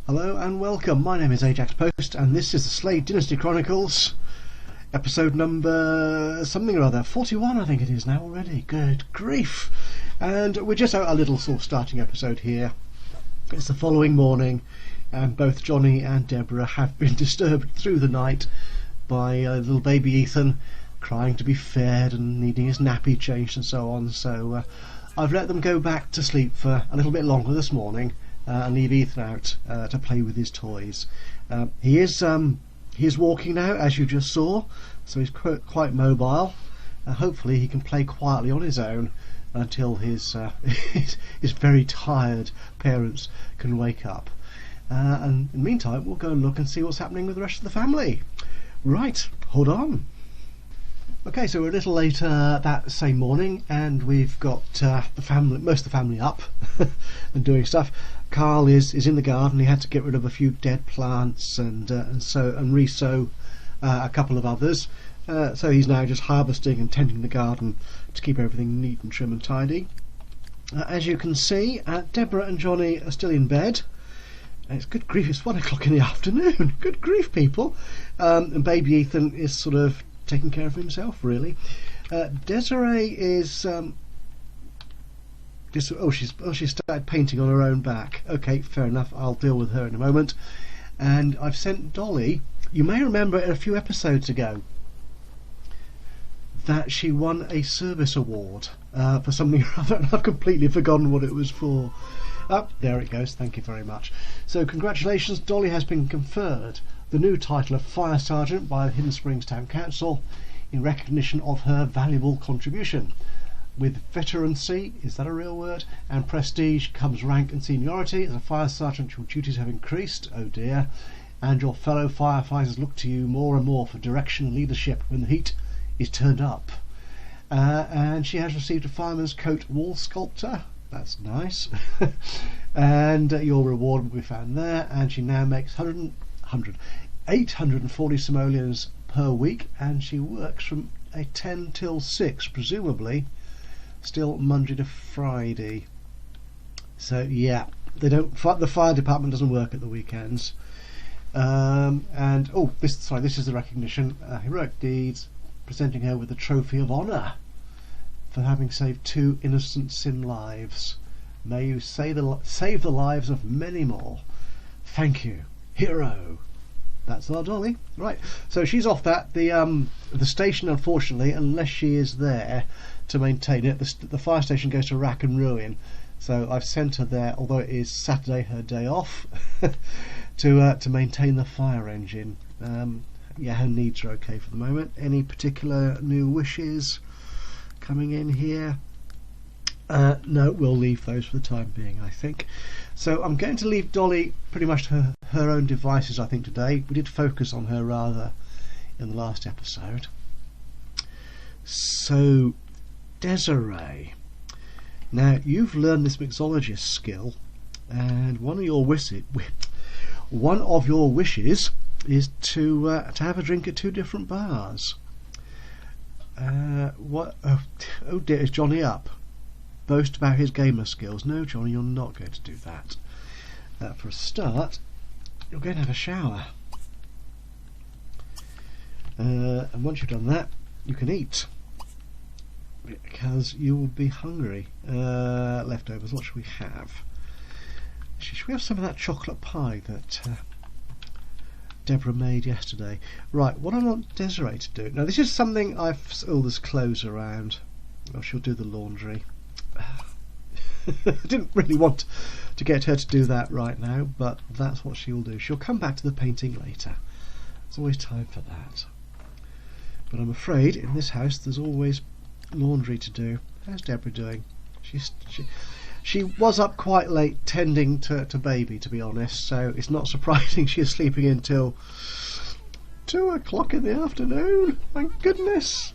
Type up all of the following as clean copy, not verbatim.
Hello and welcome, my name is Ajaxpost and this is the Slade Dynasty Chronicles, episode number something or other, 41 I think it is now already, good grief. And we're just a little sort of starting episode here. It's the following morning and both Johnny and Deborah have been disturbed through the night by little baby Ethan crying to be fed and needing his nappy changed and so on, so I've let them go back to sleep for a little bit longer this morning. And leave Ethan out to play with his toys. He is walking now, as you just saw, so he's quite mobile. Hopefully he can play quietly on his own until his his very tired parents can wake up. And in the meantime, we'll go and look and see what's happening with the rest of the family. Right, hold on. Okay, so we're a little later that same morning, and we've got most of the family up and doing stuff. Carl is in the garden. He had to get rid of a few dead plants and resow a couple of others. So he's now just harvesting and tending the garden to keep everything neat and trim and tidy. As you can see, Deborah and Johnny are still in bed. It's good grief, it's 1 o'clock in the afternoon. Good grief, people. And baby Ethan is sort of taking care of himself, really. Desiree is she's started painting on her own back. Okay, fair enough, I'll deal with her in a moment. And I've sent Dolly, you may remember a few episodes ago that she won a service award for something or other, and I've completely forgotten what it was for. There it goes, thank you very much. So congratulations, Dolly has been conferred the new title of Fire Sergeant by the Hidden Springs Town Council in recognition of her valuable contribution. With veterancy, is that a real word, and prestige comes rank and seniority. As a fire sergeant, your duties have increased, oh dear, and your fellow firefighters look to you more and more for direction and leadership when the heat is turned up. And she has received a fireman's coat wall sculptor. That's nice. And your reward will be found there, and she now makes 840 simoleons per week, and she works from 10 till 6, presumably still Monday to Friday. So yeah, the fire department doesn't work at the weekends. This is the recognition, heroic deeds, presenting her with the trophy of honour for having saved 2 innocent sin lives. May you save the lives of many more. Thank you, hero. That's our Dolly. Right, so she's off that. The station, unfortunately, unless she is there to maintain it, the fire station goes to rack and ruin. So I've sent her there, although it is Saturday, her day off, to maintain the fire engine. Yeah, her needs are okay for the moment. Any particular new wishes coming in here? No, we'll leave those for the time being, I think. So I'm going to leave Dolly pretty much to her own devices, I think, today. We did focus on her rather in the last episode. So, Desiree. Now, you've learned this mixologist skill, and one of your wishes is to have a drink at 2 different bars. Oh dear, is Johnny up? Boast about his gamer skills. No, Johnny, you're not going to do that. For a start, you're going to have a shower. And once you've done that, you can eat. Because you will be hungry. Leftovers, what should we have? Should we have some of that chocolate pie that Debra made yesterday? Right, what I want Desiree to do. Now, this is something there's clothes around. Oh, she'll do the laundry. I didn't really want to get her to do that right now, but that's what she'll do. She'll come back to the painting later. There's always time for that. But I'm afraid in this house there's always laundry to do. How's Debra doing? She was up quite late tending to baby, to be honest, so it's not surprising she's sleeping until 2 o'clock in the afternoon. Thank goodness.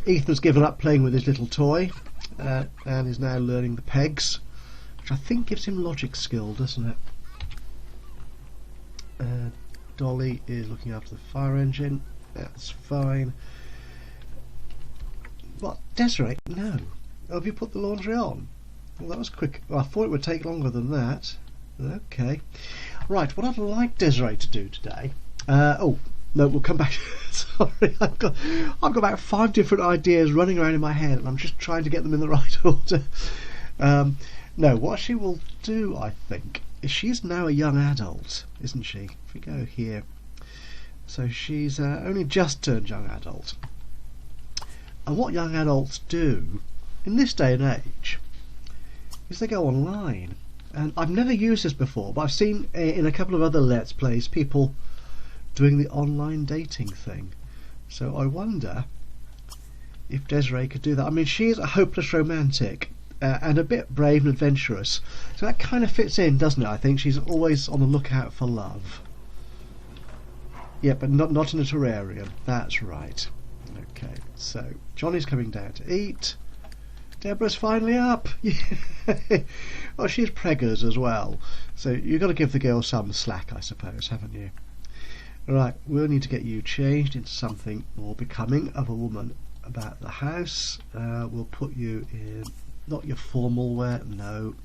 Ethan's given up playing with his little toy. And is now learning the pegs, which I think gives him logic skill, doesn't it? Dolly is looking after the fire engine. That's fine. What, Desiree? No. Oh, have you put the laundry on? Well, that was quick. Well, I thought it would take longer than that. Okay. Right, what I'd like Desirée to do today... oh, no, we'll come back. Sorry, I've got about 5 different ideas running around in my head, and I'm just trying to get them in the right order. No, what she will do, I think, is she's now a young adult, isn't she? If we go here... So she's only just turned young adult. And what young adults do in this day and age is they go online. And I've never used this before, but I've seen in a couple of other Let's Plays people doing the online dating thing. So I wonder if Desirée could do that. I mean, she is a hopeless romantic and a bit brave and adventurous. So that kind of fits in, doesn't it? I think she's always on the lookout for love. Yeah, but not in a terrarium. That's right. Okay, so Johnny's coming down to eat. Debra's finally up. Well, she's preggers as well, so you've got to give the girl some slack, I suppose, haven't you? Right, we'll need to get you changed into something more becoming of a woman about the house. We'll put you in, not your formal wear, no.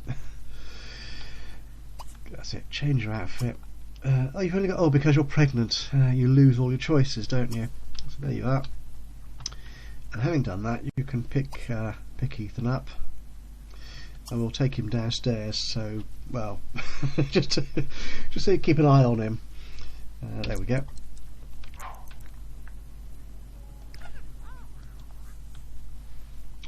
That's it, change your outfit. Oh, you've only got... Oh, because you're pregnant, you lose all your choices, don't you? So there you are. And having done that, you can pick Ethan up, and we'll take him downstairs. So, well, just so you keep an eye on him. There we go.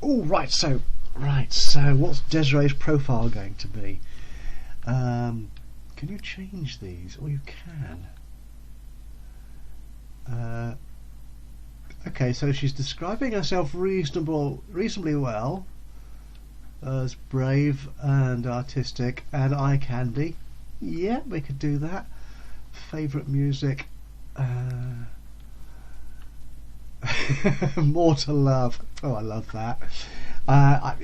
Oh, right. So what's Desiree's profile going to be? Can you change these? Oh, you can. Okay, so she's describing herself reasonably well as brave and artistic and eye candy. Yeah, we could do that. Favourite music? More to love. Oh, I love that. I'm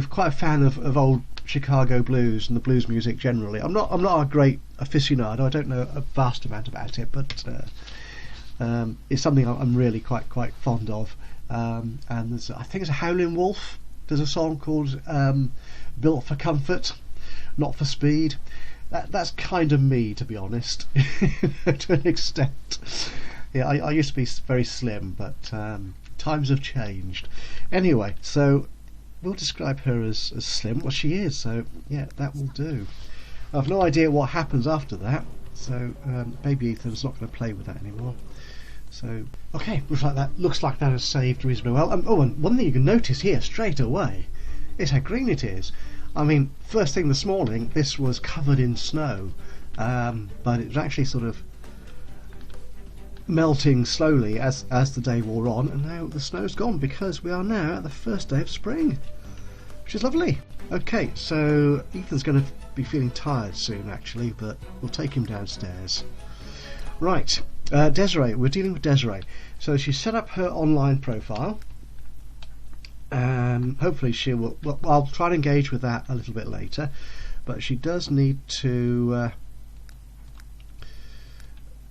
quite a fan of old Chicago blues and the blues music generally. I'm not a great aficionado. I don't know a vast amount about it, but it's something I'm really quite fond of. And I think it's a Howlin' Wolf. There's a song called "Built for Comfort, Not for Speed." That's kind of me, to be honest, to an extent. Yeah, I used to be very slim, but times have changed. Anyway, so we'll describe her as slim. Well, she is, so yeah, that will do. I've no idea what happens after that, so baby Ethan's not going to play with that anymore. So, okay, looks like that has saved reasonably well. Oh, and one thing you can notice here straight away is how green it is. I mean, first thing this morning, this was covered in snow, but it was actually sort of melting slowly as the day wore on, and now the snow's gone because we are now at the first day of spring, which is lovely. Okay, so Ethan's going to be feeling tired soon, actually, but we'll take him downstairs. Right, Desirée, we're dealing with Desirée. So she's set up her online profile. Hopefully she will. Well, I'll try and engage with that a little bit later, but she does need to.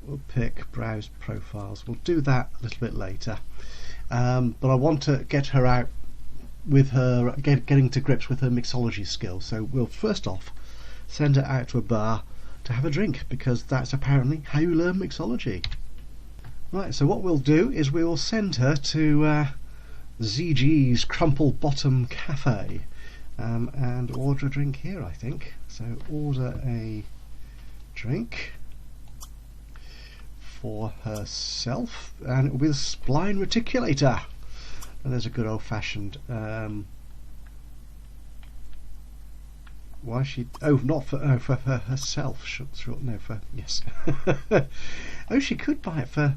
We'll pick browse profiles. We'll do that a little bit later, but I want to get her out with her getting to grips with her mixology skills. So we'll first off send her out to a bar to have a drink, because that's apparently how you learn mixology. Right. So what we'll do is we will send her to ZG's Crumple Bottom Cafe and order a drink here, I think. So order a drink for herself, and it will be the Spline Reticulator. And there's a good old-fashioned why she... Oh, not for... Oh, for herself. No, for... Yes. Oh, she could buy it for...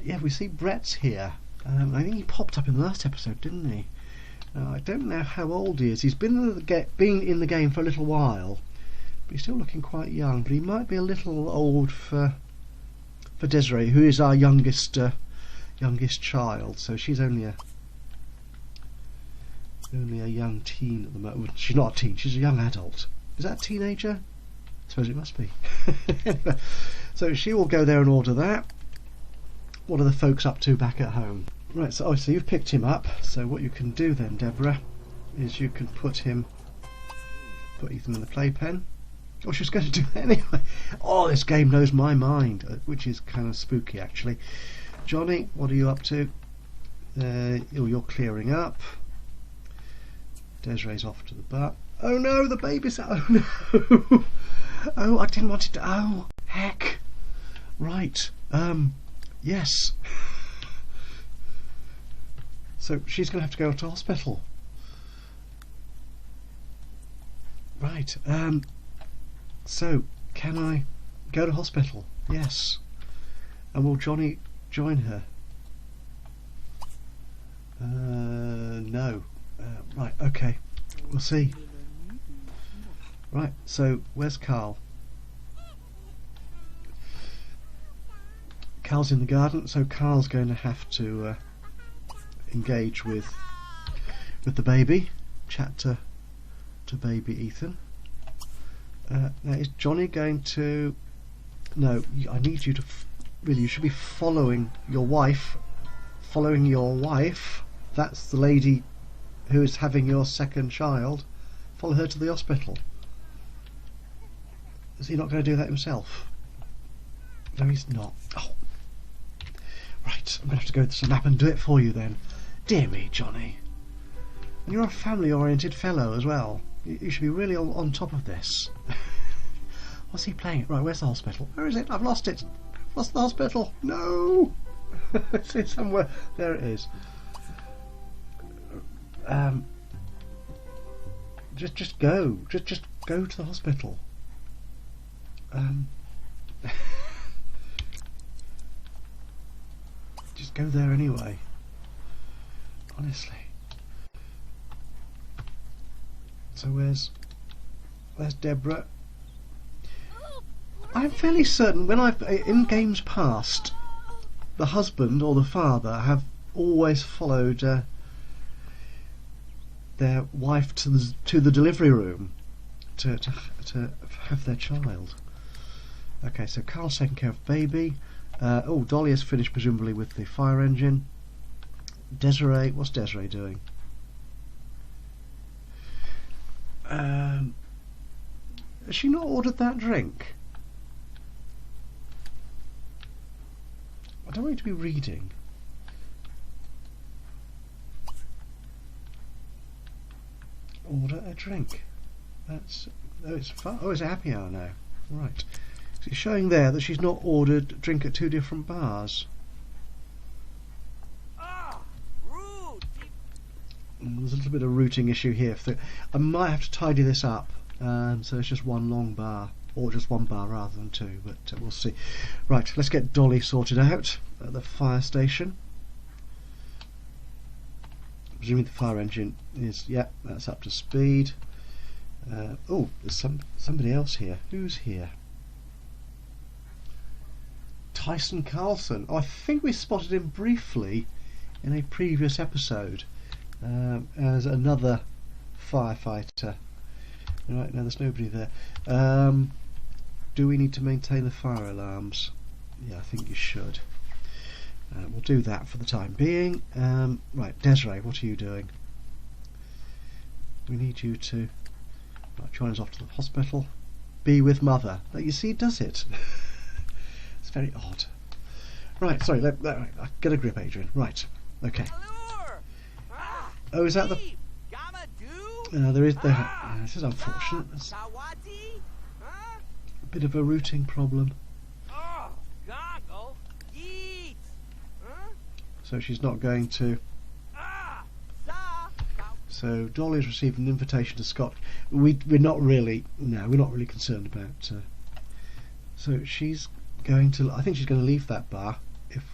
Yeah, we see Brett's here. I think he popped up in the last episode, didn't he? I don't know how old he is. He's been in the game for a little while, but he's still looking quite young. But he might be a little old for Desirée, who is our youngest child. So she's only a young teen at the moment. She's not a teen. She's a young adult. Is that a teenager? I suppose it must be. Anyway, so she will go there and order that. What are the folks up to back at home? Right, so obviously you've picked him up, so what you can do then, Debra, is you can put him put Ethan in the playpen. Oh, she was going to do that anyway. Oh, this game knows my mind, which is kind of spooky actually. Johnny, what are you up to? Oh, you're clearing up. Desiree's off to the bar. Oh no, the baby's... Oh no! Oh, I didn't want it to... Oh, heck! Right, yes. So she's going to have to go to hospital. Right, so can I go to hospital? Yes. And will Johnny join her? No. Right, okay. We'll see. Right, so where's Carl? Carl's in the garden, so Carl's going to have to engage with the baby, chat to baby Ethan. Now is Johnny going to... No, I need you to... Really, you should be following your wife. Following your wife. That's the lady who is having your second child. Follow her to the hospital. Is he not going to do that himself? No, he's not. Oh. Right, I'm going to have to go to the map and do it for you then. Dear me, Johnny. And you're a family-oriented fellow as well. You should be really on top of this. What's he playing? Right, where's the hospital? Where is it? I've lost it. I've lost the hospital. No! It's somewhere. There it is. Just go. Just go to the hospital. Just go there anyway. Honestly. So where's Debra? I'm fairly certain when I've in games past, the husband or the father have always followed their wife to the delivery room to have their child. Okay, so Carl's taking care of baby. Oh, Dolly has finished presumably with the fire engine. Desiree, what's Desiree doing? Has she not ordered that drink? I don't want you to be reading. Order a drink. That's... Oh, it's fun. Oh, it's a happy hour now. Right. So it's showing there that she's not ordered drink at two different bars. There's a little bit of routing issue here. I might have to tidy this up, so it's just one long bar, or just one bar rather than two, but we'll see. Right, let's get Dolly sorted out at the fire station. Presuming the fire engine is, yeah, that's up to speed. Oh, there's somebody else here. Who's here? Tyson Carlson. Oh, I think we spotted him briefly in a previous episode. As another firefighter. Right, now there's nobody there. Do we need to maintain the fire alarms? Yeah, I think you should. We'll do that for the time being. Right, Desiree, what are you doing? We need you to... Right, Johnny's off to the hospital. Be with mother. You see, it does it. It's very odd. Right, sorry, get a grip, Adrian. Right, okay. Oh, is that the... there is the... this is unfortunate. It's a bit of a routing problem. So she's not going to... So Dolly's received an invitation to Scott. We're not really... No, we're not really concerned about... so she's going to... I think she's going to leave that bar if...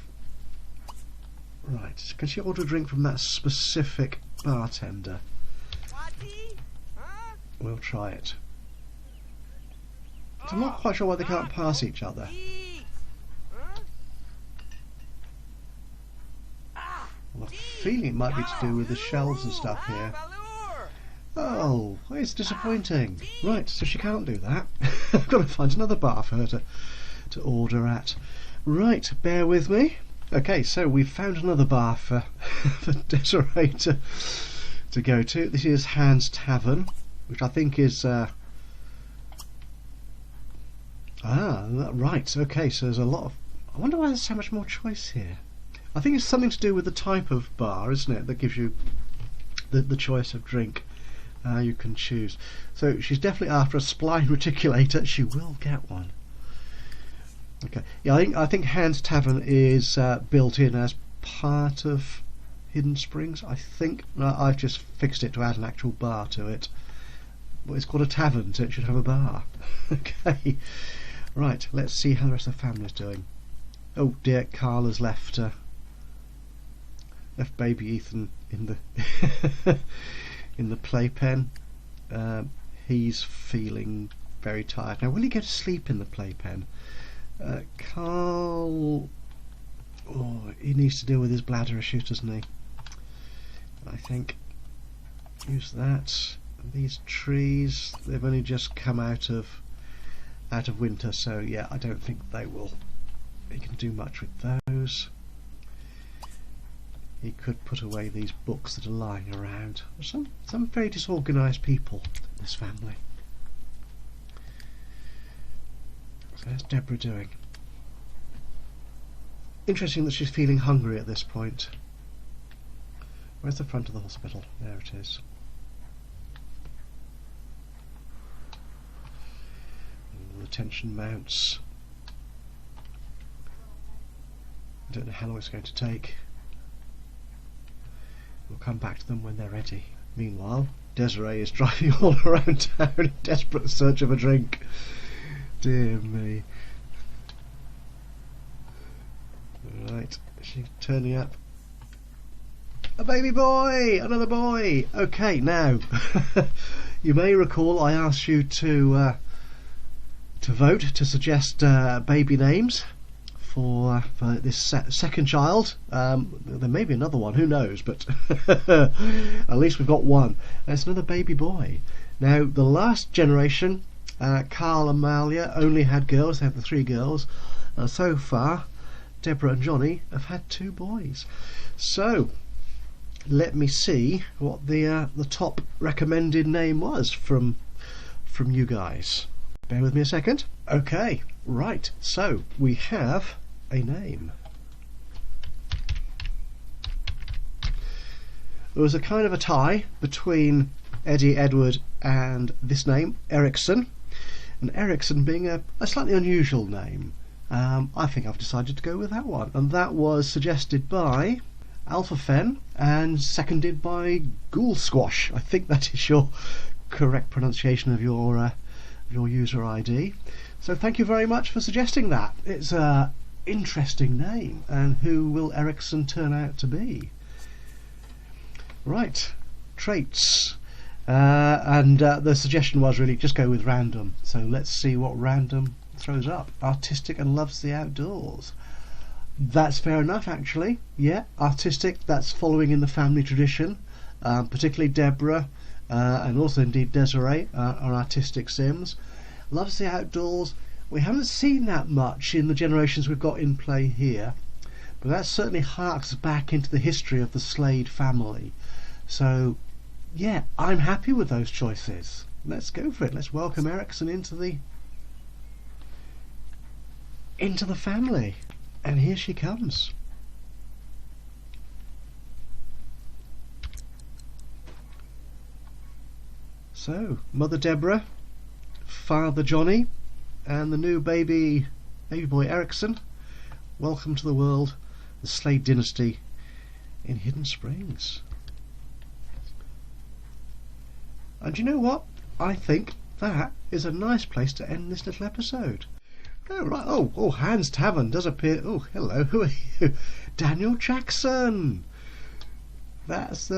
Right, can she order a drink from that specific bartender? We'll try it. So I'm not quite sure why they can't pass each other. Well, I feeling it might be to do with the shelves and stuff here. Oh, it's disappointing. Right, so she can't do that. I've got to find another bar for her to order at. Right, bear with me. Okay, so we've found another bar for Desiree to go to. This is Hans Tavern, which I think is Right, okay, so there's a lot of... I wonder why there's so much more choice here. I think it's something to do with the type of bar, isn't it, that gives you the choice of drink you can choose. So she's definitely after a spline reticulator. She will get one. Okay, yeah, I think Hans Tavern is built in as part of Hidden Springs. I think I've just fixed it to add an actual bar to it. Well, it's called a tavern, so it should have a bar. Okay, right. Let's see how the rest of the family's doing. Oh dear, Carla's left baby Ethan in the in the playpen. He's feeling very tired now. Will he go to sleep in the playpen? Carl, he needs to deal with his bladder issue, doesn't he? I think. Use that. These trees, they've only just come out of winter, so yeah, I don't think he can do much with those. He could put away these books that are lying around. Some very disorganised people in this family. So how's Debra doing? Interesting that she's feeling hungry at this point. Where's the front of the hospital? There it is. And the tension mounts. I don't know how long it's going to take. We'll come back to them when they're ready. Meanwhile, Desirée is driving all around town in desperate search of a drink. Dear me. Right, she's turning up. A baby boy! Another boy! Okay, now, you may recall I asked you to vote, to suggest baby names for this second child. There may be another one, who knows, but at least we've got one. And it's another baby boy. Now, the last generation, Carl and Malia, only had girls. They had the 3 girls. So far, Debra and Johnny have had 2 boys. So, let me see what the top recommended name was from you guys. Bear with me a second. Okay, right. So we have a name. There was a kind of a tie between Eddie, Edward, and this name, Ericsson. And Ericsson being a slightly unusual name. I think I've decided to go with that one. And that was suggested by Alpha Fen and seconded by Ghoul Squash. I think that is your correct pronunciation of your user ID. So thank you very much for suggesting that. It's an interesting name. And who will Ericsson turn out to be? Right, traits. And the suggestion was really just go with random. So let's see what random throws up. Artistic and loves the outdoors. That's fair enough, actually. Yeah, artistic, that's following in the family tradition. Particularly Debra and also indeed Desirée are artistic Sims. Loves the outdoors. We haven't seen that much in the generations we've got in play here, but that certainly harks back into the history of the Slade family. So yeah, I'm happy with those choices. Let's go for it. Let's welcome Ericsson into the family. And here she comes. So, Mother Debra, Father Johnny, and the new baby boy Ericsson. Welcome to the world, the Slade Dynasty in Hidden Springs. And you know what? I think that is a nice place to end this little episode. Oh, right. Oh, Hans Tavern does appear. Oh, hello. Who are you? Daniel Jackson. That's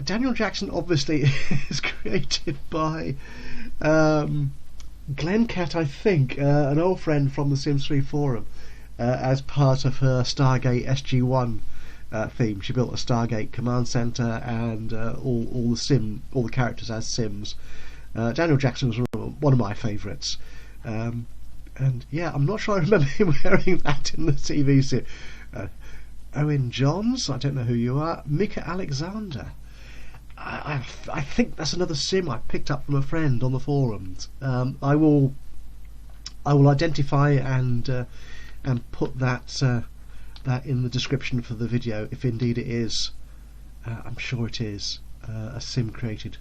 Daniel Jackson obviously is created by Glencat, I think, an old friend from the Sims 3 forum, as part of her Stargate SG-1 theme. She built a Stargate command center and all the characters as Sims. Daniel Jackson was one of my favourites. And yeah, I'm not sure I remember him wearing that in the TV series. Owen Johns, I don't know who you are. Mika Alexander. I think that's another sim I picked up from a friend on the forums. I will I will identify and put that in the description for the video, if indeed it is. I'm sure it is a sim created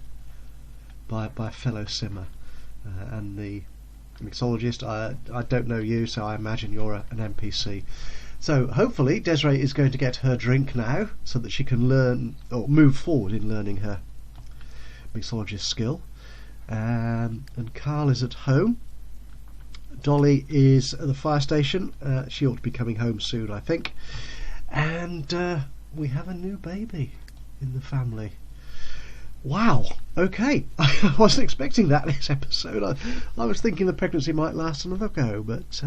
by a fellow simmer, and the mixologist. I don't know you, so I imagine you're an NPC. So hopefully Desirée is going to get her drink now, so that she can learn or move forward in learning her mixologist skill. And Carl is at home. Dolly is at the fire station. She ought to be coming home soon, I think. And we have a new baby in the family. Wow, okay. I wasn't expecting that this episode. I was thinking the pregnancy might last another go, but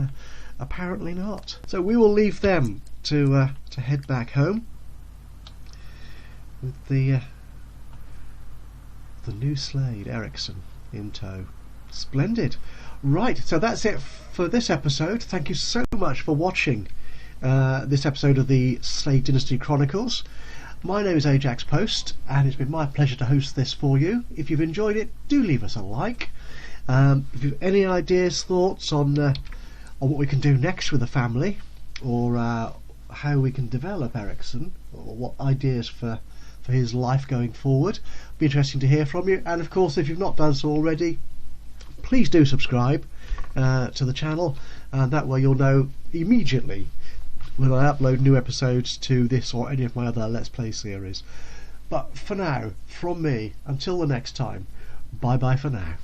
apparently not. So we will leave them to head back home with the new Slade Ericsson in tow. Splendid. Right, so that's it for this episode. Thank you so much for watching this episode of the Slade Dynasty Chronicles. My name is Ajaxpost, and it's been my pleasure to host this for you. If you've enjoyed it, do leave us a like. If you've any ideas, thoughts on what we can do next with the family, or how we can develop Ericsson, or what ideas for his life going forward, it'd be interesting to hear from you. And of course, if you've not done so already, please do subscribe to the channel, and that way you'll know immediately when I upload new episodes to this or any of my other Let's Play series. But for now, from me, until the next time, bye bye for now.